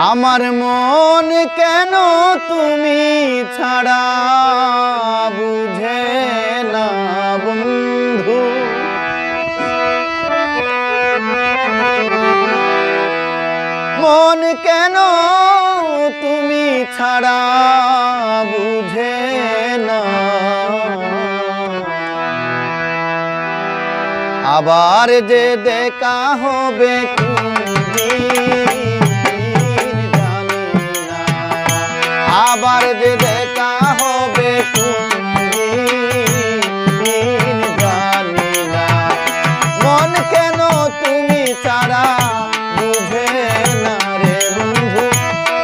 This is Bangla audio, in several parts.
আমার মন কেন তুমি ছাড়া বুঝে না বন্ধু, মন কেন তুমি ছাড়া বুঝে না। আবার যে দেখা হবে আবার যে দেখা হবে কোনদিন জানি না। মন কেন তুমি ছাড়া বুঝে না রে বন্ধু,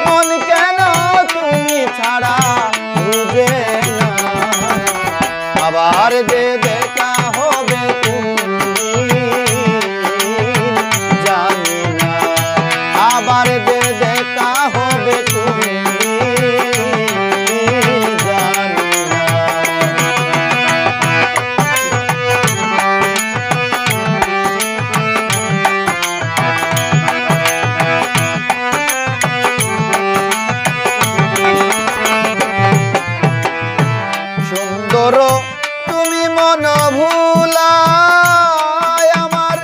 মন কেন তুমি ছাড়া বুঝে না। আবার যে দেখা হবে কোনদিন জানি না, আবার যে দেখা হবে তুমি মন ভুলায় আমার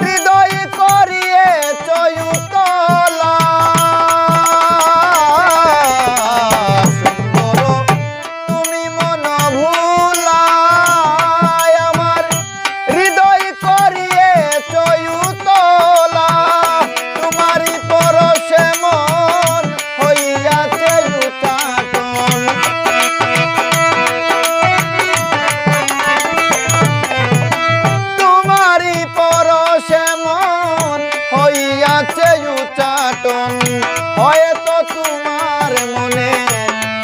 হৃদয় করিয়ে চয়ুতলা। তুমি মন ভুলায় আমার হৃদয় করিয়ে চয়ুতলা। তোমারই পরশে মন হইয়াছে উচাটন, উচাটন। হয়তো তোমার মনে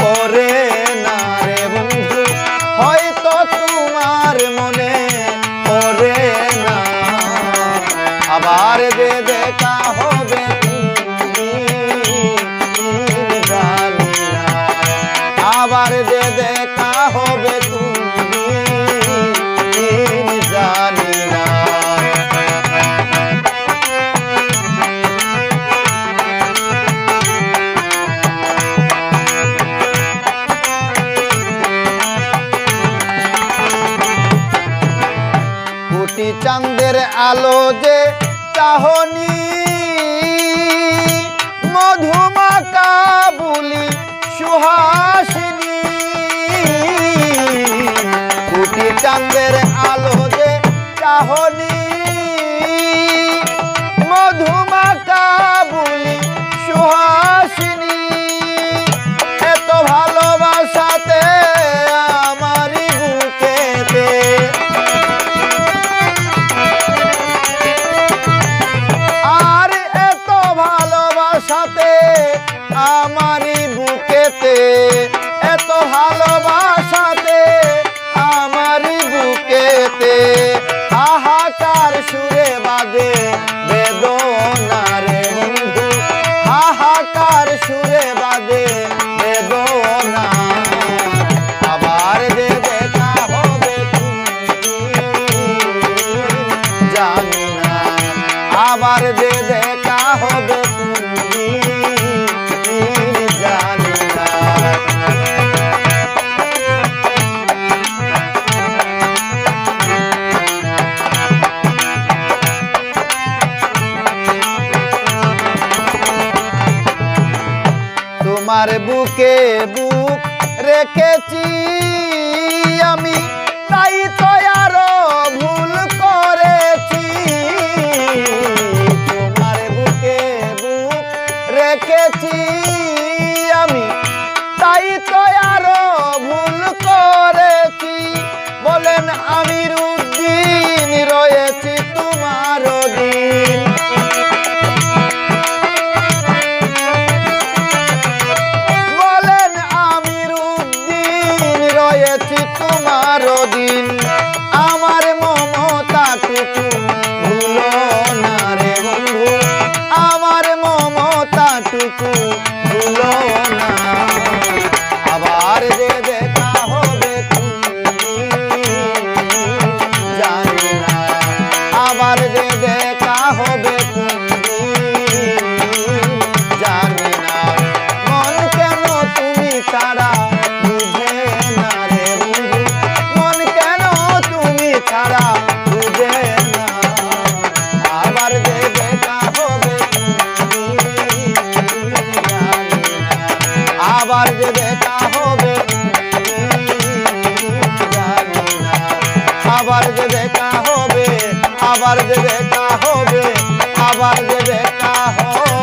পড়ে না রে বন্ধু, হয়তো তোমার মনে পড়ে না। আবার যে দেখা হবে জানি না, আবার যে দেখা হবে তুমি জানি না। চাঁদের আলো যে চাহনি মধুমাকা বুলি সুহাসিনী, কোটি চাঁদের আলো যে চাহনি মধুমাকা বুলি সুহাসিনী। এত ভালোবাসাতে আমারই বুকেতে, সাথে আমারই বুকেতে, এত ভালোবাসাতে আমারই বুকেতে হাহাকার সুরে বাজে বেদনা রে বন্ধু, হাহাকার সুরে বাজে বেদনা। আবার যে দেখা হবে জানি না, আবার যে দেখা হবে জানি না। তোমার বুকে বুক রেখেছি আমি, তাই তো আরো ভুল করেছি। তোমার বুকে বুক রেখেছি আমি, তাই তো আরো ভুল করেছি। বলেন আমির উদ্দিন রয়েছি তোমার দিন, বলেন আমির উদ্দিন রয়েছি তোমার দেখা হবে জানি না, আবার যে দেখা হবে, আবার যে দেখা হবে, আবার যে দেখা হবে।